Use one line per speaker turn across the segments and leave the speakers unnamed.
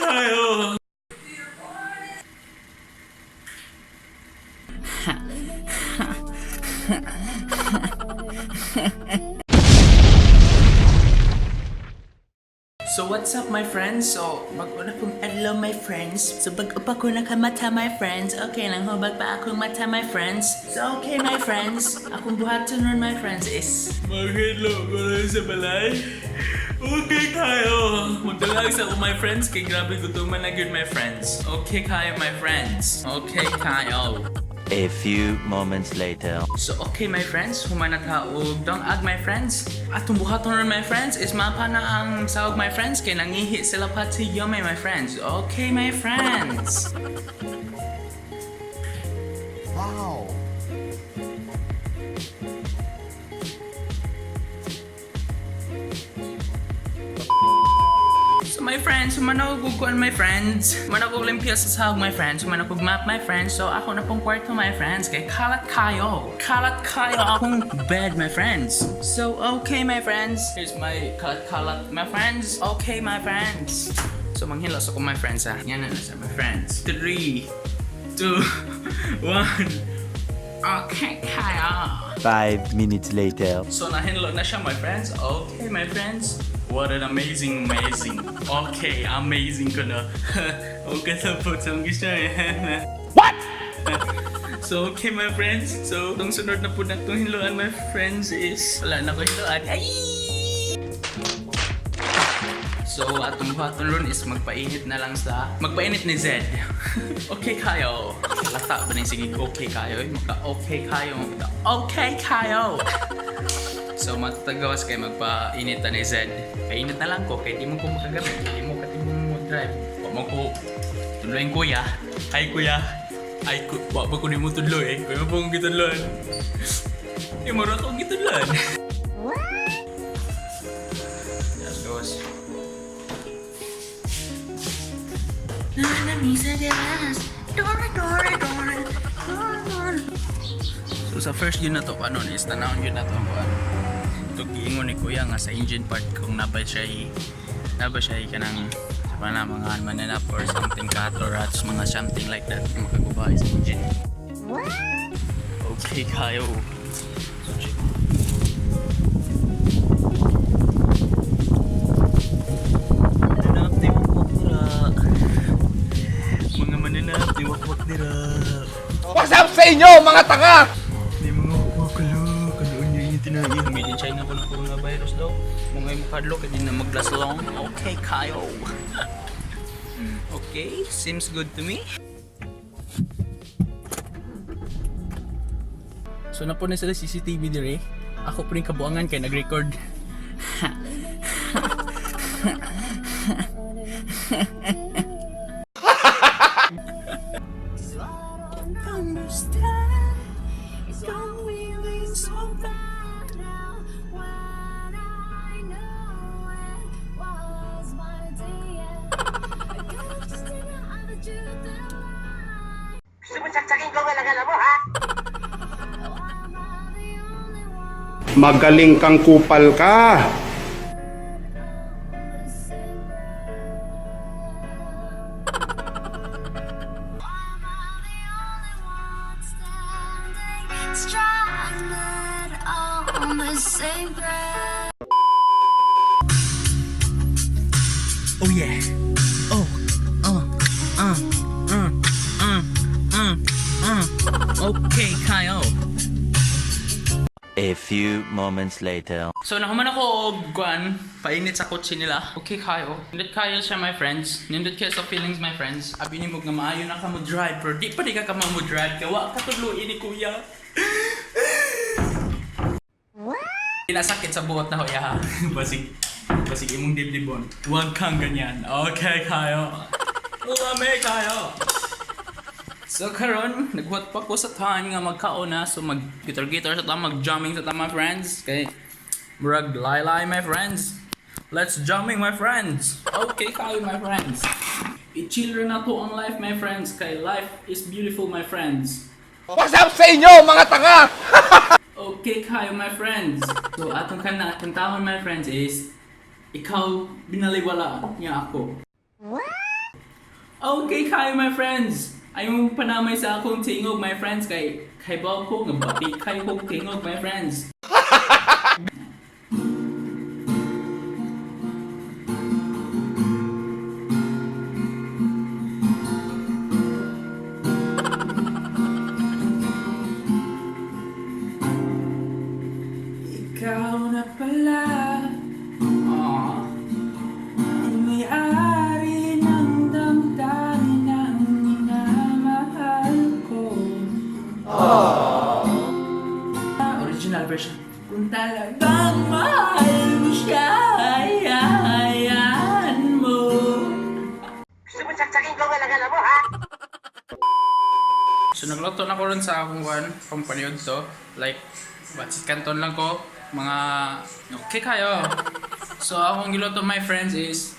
kayo. So what's up my friends? So mag-una kong adlaw my friends. So bag-upa ko nakamata my friends. Okay lang ho, bag pa akong mata my friends. So okay my friends, akong buhaton ron my friends is mag-hello ko lang sa balay. Okay kayo. Magdalag sa ako my friends, kay grabe gutuman na good my friends. Okay kayo my friends. Okay kayo.
A few moments later.
So okay my friends, humana ka og dong ag my friends. Atong buhaton ron my friends is mapa na ang sawag my friends kay nangihi sila pati yummy my friends. Okay my friends.
Wow.
So my friends, humana ko guguan my friends. Humana ko limpia sa sahog my friends. Humana ko map my friends. So ako na pong kwarto my friends. Kay kalat kayo. Kalat kayo akong bed my friends. So okay my friends. Here's my kalat my friends. Okay my friends. So manghilos ako my friends ha. Yan na sa my friends. 3, 2, 1. Okay kayo.
5 minutes later.
So nahinlo na siya my friends. Okay my friends. What an amazing. Okay, amazing ko na. Okay sa po sa gusto eh. What? So okay my friends. So itong sunod na po na itong hinloan my friends is wala na ko hinloan. Ay! So atong buhaton ron is magpainit na lang sa magpainit ni Zed. Okay kayo. Lata ba na sige okay kayo? Maka-okay kayo. Okay kayo. So matagawas kayo magpainit na ni Zed. Painit na lang ko kaya di mo ko makagamit. Di mo katibong mo drive. Wag mo ko tuloy kuya. Ay kuya. Ay wag ba ko di mo tuloy. Kuya mo pong gitudloan. Di mo rin akong gitudloan. Yes, goes. So sa first yun na to, paano is tanawin yun na to ito giingon ni kuya nga sa engine part kung naba siya kanang sa mga mananap or something cut or rats mga something like that yung makagubay sa engine. Okay kayo. Mananap di wakwak nira. Mga mananap di wakwak nira.
What's up sa inyo mga tanga?
Made in China po ng coronavirus daw. Mga makadlo kaya din na mag-last long. Okay kayo. Okay, seems good to me. So na po na sila CCTV dire. Ako po rin kabuangan kaya nag-record.
Magaling kang kupal ka.
Oh yeah. Oh. Okay kayo.
A few moments later.
So nahuman ako og guan, painit sa kotse nila. Okay kayo. Nindot kayo siya my friends. Nindot kayo sa feelings my friends. Abi ni mo nga maayo na ka mo drive pero di pa di ka mo drive kaya wa ka tudloy ni kuya. Pinasakit sa buot na hoya. Basig imong dibdibon. Huwag kang ganyan. Okay kayo. Ulame kayo. So karon nagbuhat pa ko sa tahan nga magkaon na so mag-gitar sa tama mag-jamming sa tama friends kay murag laylay my friends. Let's jamming my friends. Okay kayo my friends. I-chill rin na to ang life my friends kay life is beautiful my friends.
What's up sa inyo mga tanga?
Okay kayo my friends. So atong kantahon my friends is ikaw binaliwala niya ako. Okay kayo my friends. Ayong panamay sa akong tingog my friends kay baw ko nga bapi kayo kong tingog my friends. Ikaw na pala ang may-ari ng damdamin ng minamahal ko. Original version. Kung talagang mahal mo siya, hayaan mo.
Sumusaksakin ko galagala mo, ha?
So nagluto na ko rin sa akong pampaniod to. Like, batsit kanton lang ko. Mga okay kayo. So akong giluto my friends is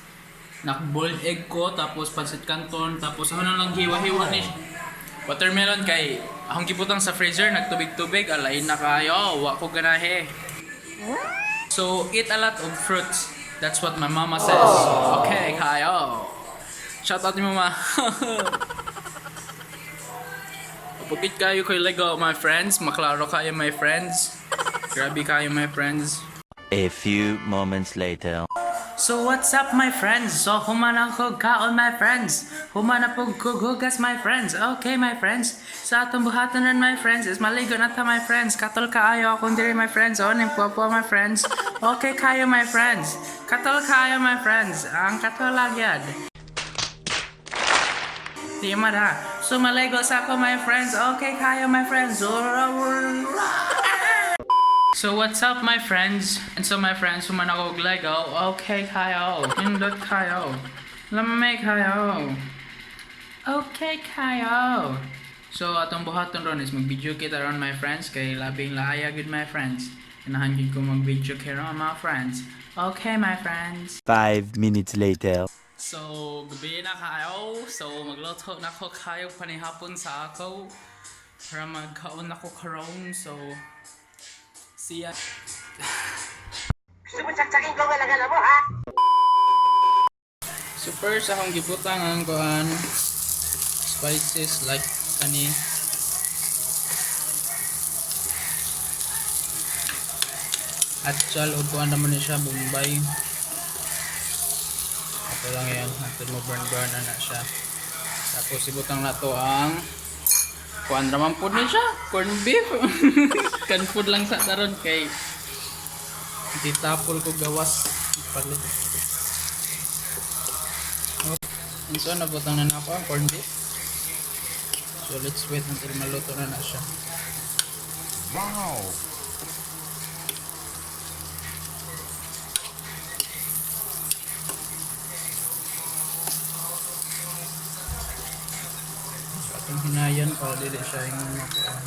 boiled egg ko, tapos pancit canton, tapos ako na lang hiwa-hiwa ni watermelon kay akong giputang sa freezer, nagtubig-tubig, alain na kayo, wa ko ganahe. So eat a lot of fruits. That's what my mama says. Okay kayo. Shout out ni mama. Pagkit kayo kay Lego my friends, maklaro kayo my friends. Grabe kayo my friends.
A few moments later.
So what's up my friends? So humana ko kaon my friends. Humana po gugugas my friends. Okay my friends. Sa atong buhatanan my friends is maligo na ta my friends. Katol kaayo akong diri my friends. O nimpuapo my friends. Okay kayo my friends. Katol kayo my friends. Ang katol lagyad. Di mada. So maligo sa ako my friends. Okay kayo my friends. So what's up my friends? And so my friends, human ako og Lego. Okay kayo. Indot kayo. Lamay kayo. Okay kayo. So atong buhaton ron is mag-video kita ron my friends. Kay labing laaya good my friends. Inahan ko mag-video kay ron mga friends. Okay my friends.
5 minutes later.
So gabi na kayo. So magluto na ko kayo panihapon sa ako. Para magkaon ako karon. So siya.
Sumusaksakin ko galagala mo, ha?
So first akong gibutang ang kuan spices like kani atchal o kuan naman ni siya Bombay. Ito lang yan, natin mo burn na siya. Tapos ibutang na to ang kuan raman po ni siya, corn beef. Kan food lang sa taron kay ditapol ko gawas palit. And so nabutang na ako ang corn beef. So let's wait until maluto na siya.
Wow!
So atong hinayan para dili siya yung makuan.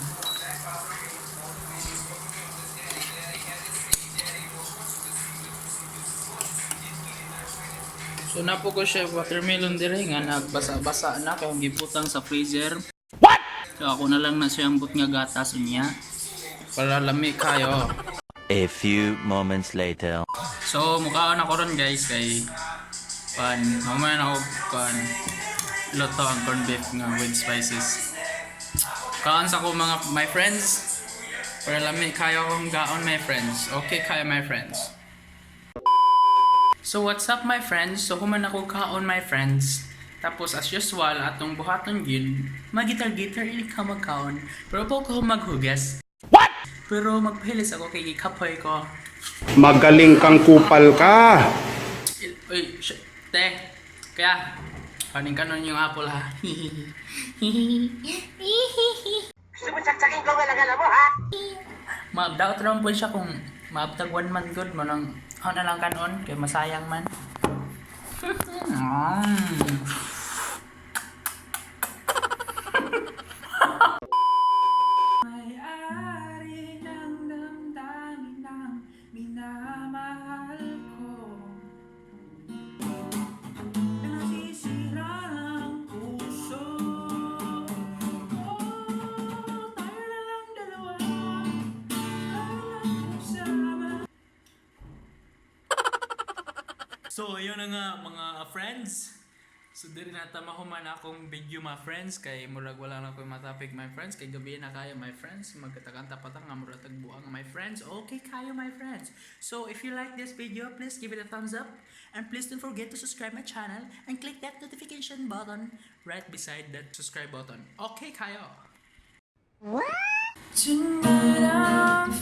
So napo ko siya watermelon dire nga nagbasa-basa na kay giputang sa freezer. What? So ako na lang na siyang but nga gatas niya para lami kayo.
A few moments later.
So mukhaan ako ron guys kay mamaya na ako luto ang corn beef nga with spices. Kaan sa ko mga my friends para lami kayo akong gaon my friends. Okay kayo my friends. So what's up my friends? So human ako kaon my friends. Tapos as usual atong buhaton gid magitar-gitar ini ka magkaon. Pero po ko maghugas. What? Pero magpahilis ako kay kapoy ko.
Magaling kang kupal ka.
Uy, te. Kaya kaning kanon yung apple ha.
Sumusaksakin ko galagala mo, ha?
Ma-doubt lang po siya kung maabtag 1 month good mo nang na lang kanon kay masayang man. May-ari ng damdamin ng minamahal ko. Nasisira ang puso ko. Tayo na lang dalawa. Sama. So, yun na nga mga friends. So diri na tamahuman akong video my friends kay murag wala na ko matapik my friends kay gabi na kayo my friends magkatakan tapatang nga murag tagbuang my friends. Okay kayo my friends. So if you like this video, please give it a thumbs up and please don't forget to subscribe my channel and click that notification button right beside that subscribe button. Okay kayo.
Tonight I'm